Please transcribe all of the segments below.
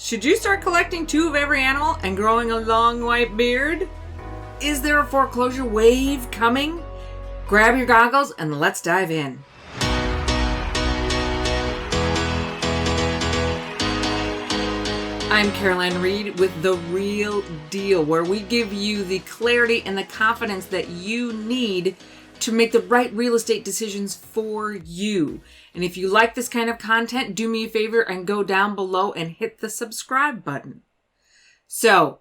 Should you start collecting 2 of every animal and growing a long white beard? Is there a foreclosure wave coming? Grab your goggles and let's dive in. I'm Caroline Reed with The Real Deal, where we give you the clarity and the confidence that you need to make the right real estate decisions for you. And if you like this kind of content, do me a favor and go down below and hit the subscribe button. So,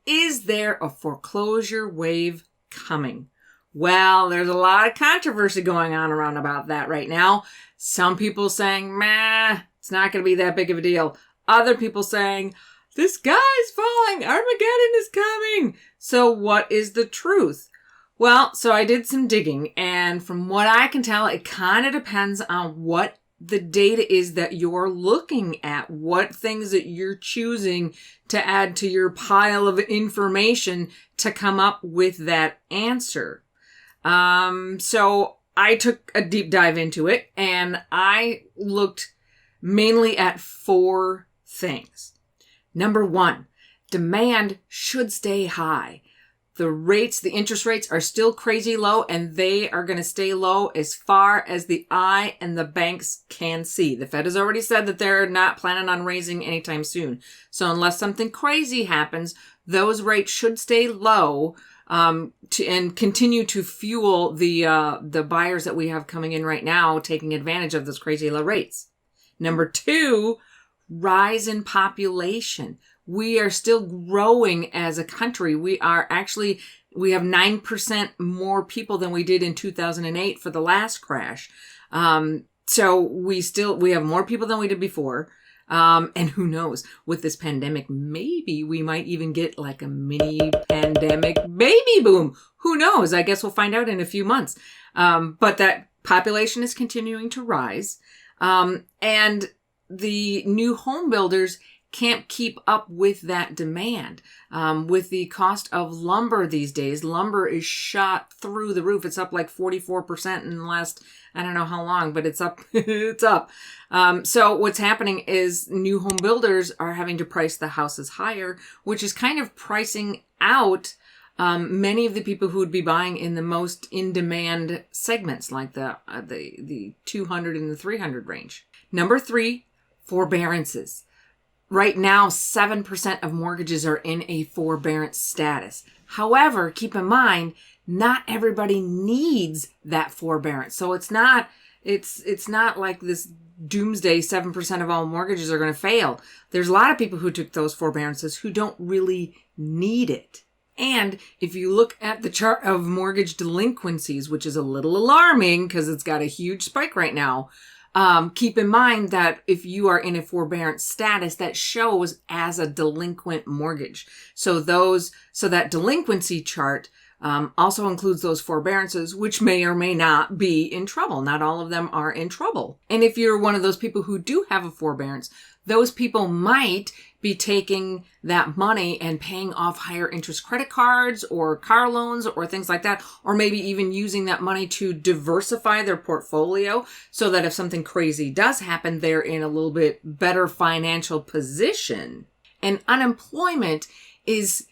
is there a foreclosure wave coming? Well, there's a lot of controversy going on around about that right now. Some people saying, meh, it's not going to be that big of a deal. Other people saying, the sky's falling, Armageddon is coming. So what is the truth? Well, so I did some digging, and from what I can tell, it kind of depends on what the data is that you're looking at, what things that you're choosing to add to your pile of information to come up with that answer. So I took a deep dive into it, and I looked mainly at 4 things. Number 1, demand should stay high. The interest rates are still crazy low, and they are going to stay low as far as the eye and the banks can see. The Fed has already said that they're not planning on raising anytime soon. So unless something crazy happens, those rates should stay low and continue to fuel the buyers that we have coming in right now, taking advantage of those crazy low rates. Number 2, rise in population. We are still growing as a country. We have 9% more people than we did in 2008 for the last crash. So we have more people than we did before. And who knows, with this pandemic, maybe we might even get like a mini pandemic baby boom. Who knows? I guess we'll find out in a few months. But that population is continuing to rise. And the new home builders can't keep up with that demand. With the cost of lumber these days, lumber is shot through the roof. It's up like 44% in the last, I don't know how long, but it's up. It's up. So what's happening is new home builders are having to price the houses higher, which is kind of pricing out many of the people who would be buying in the most in-demand segments, like the 200 and the 300 range. Number 3, forbearances. Right now, 7% of mortgages are in a forbearance status. However, keep in mind, not everybody needs that forbearance. So it's not like this doomsday 7% of all mortgages are going to fail. There's a lot of people who took those forbearances who don't really need it. And if you look at the chart of mortgage delinquencies, which is a little alarming because it's got a huge spike right now, keep in mind that if you are in a forbearance status, that shows as a delinquent mortgage. So that delinquency chart also includes those forbearances, which may or may not be in trouble. Not all of them are in trouble. And if you're one of those people who do have a forbearance, those people might be taking that money and paying off higher interest credit cards or car loans or things like that, or maybe even using that money to diversify their portfolio so that if something crazy does happen, they're in a little bit better financial position. And unemployment is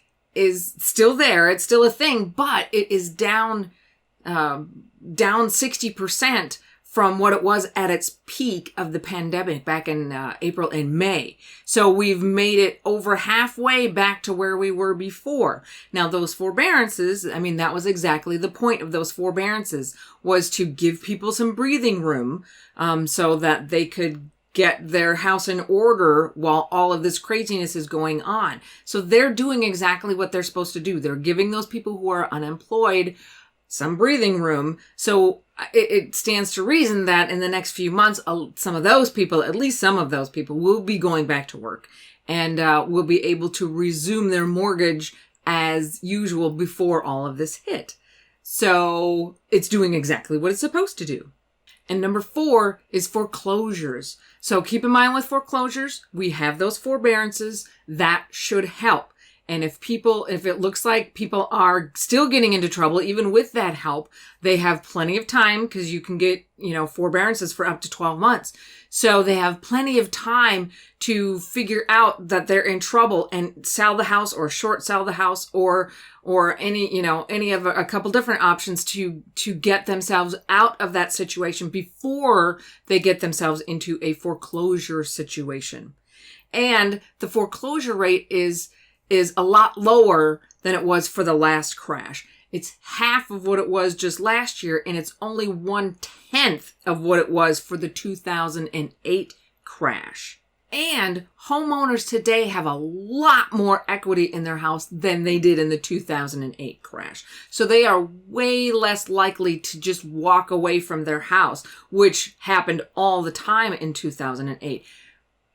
still there. It's still a thing, but it is down 60% from what it was at its peak of the pandemic back in April and May. So we've made it over halfway back to where we were before. Now, those forbearances, that was exactly the point of those forbearances, was to give people some breathing room so that they could get their house in order while all of this craziness is going on. So they're doing exactly what they're supposed to do. They're giving those people who are unemployed some breathing room. So it stands to reason that in the next few months, some of those people will be going back to work and will be able to resume their mortgage as usual before all of this hit. So it's doing exactly what it's supposed to do. And number 4 is foreclosures. So keep in mind with foreclosures, we have those forbearances that should help. And if it looks like people are still getting into trouble, even with that help, they have plenty of time, because you can get, forbearances for up to 12 months. So they have plenty of time to figure out that they're in trouble and sell the house or short sell the house or any of a couple different options to get themselves out of that situation before they get themselves into a foreclosure situation. And the foreclosure rate is a lot lower than it was for the last crash. It's half of what it was just last year, and it's only 1/10 of what it was for the 2008 crash. And homeowners today have a lot more equity in their house than they did in the 2008 crash. So they are way less likely to just walk away from their house, which happened all the time in 2008.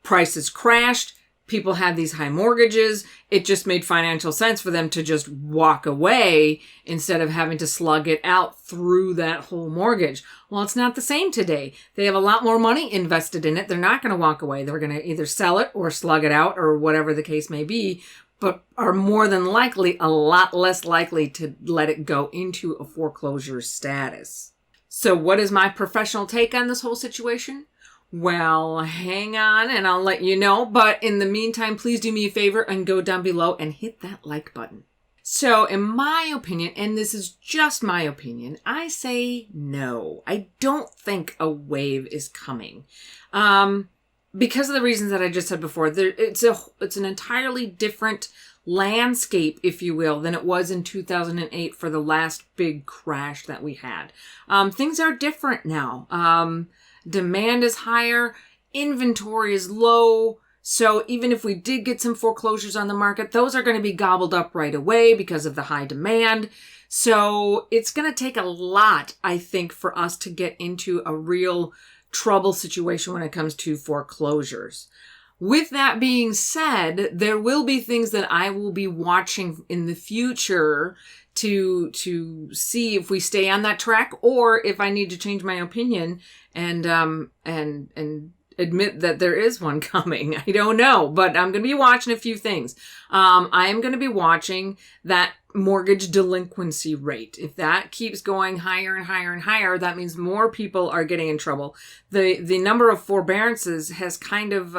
Prices crashed. People had these high mortgages. It just made financial sense for them to just walk away instead of having to slug it out through that whole mortgage. Well, it's not the same today. They have a lot more money invested in it. They're not going to walk away. They're going to either sell it or slug it out or whatever the case may be, but are more than likely a lot less likely to let it go into a foreclosure status. So what is my professional take on this whole situation? Well, hang on and I'll let you know. But in the meantime, please do me a favor and go down below and hit that like button. So in my opinion, and this is just my opinion, I say no. I don't think a wave is coming. Because of the reasons that I just said before. It's an entirely different landscape, if you will, than it was in 2008 for the last big crash that we had. Things are different now. Demand is higher, inventory is low. So even if we did get some foreclosures on the market, those are going to be gobbled up right away because of the high demand. So it's going to take a lot, I think, for us to get into a real trouble situation when it comes to foreclosures. With that being said, there will be things that I will be watching in the future to see if we stay on that track or if I need to change my opinion and admit that there is one coming. I don't know, but I'm going to be watching a few things. I am going to be watching that mortgage delinquency rate. If that keeps going higher and higher and higher, that means more people are getting in trouble. The number of forbearances has kind of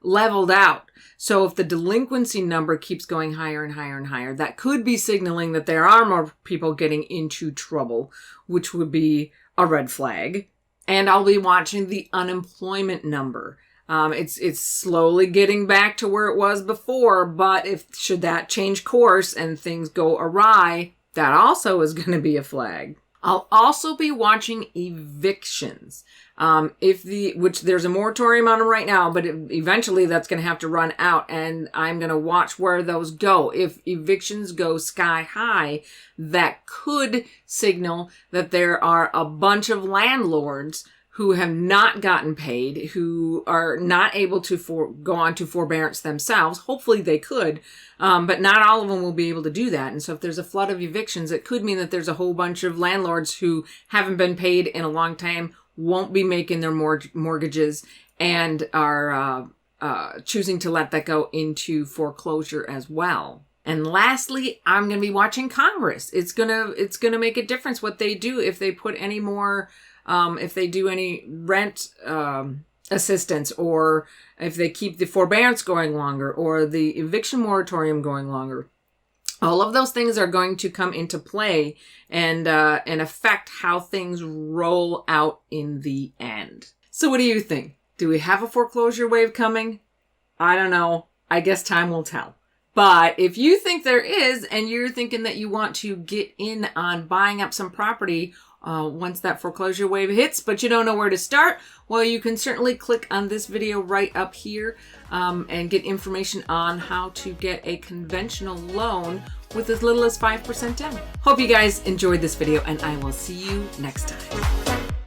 leveled out. So if the delinquency number keeps going higher and higher and higher, that could be signaling that there are more people getting into trouble, which would be a red flag. And I'll be watching the unemployment number. It's slowly getting back to where it was before, but should that change course and things go awry, that also is going to be a flag. I'll also be watching evictions. Which there's a moratorium on them right now, but eventually that's going to have to run out, and I'm going to watch where those go. If evictions go sky high, that could signal that there are a bunch of landlords who have not gotten paid, who are not able to go on to forbearance themselves. Hopefully they could, but not all of them will be able to do that. And so if there's a flood of evictions, it could mean that there's a whole bunch of landlords who haven't been paid in a long time, won't be making their mortgages, and are choosing to let that go into foreclosure as well. And lastly, I'm going to be watching Congress. It's gonna make a difference what they do if they put any more, if they do any rent assistance, or if they keep the forbearance going longer, or the eviction moratorium going longer. All of those things are going to come into play and affect how things roll out in the end. So what do you think? Do we have a foreclosure wave coming? I don't know. I guess time will tell. But if you think there is, and you're thinking that you want to get in on buying up some property once that foreclosure wave hits, but you don't know where to start, well, you can certainly click on this video right up here and get information on how to get a conventional loan with as little as 5% down. Hope you guys enjoyed this video, and I will see you next time.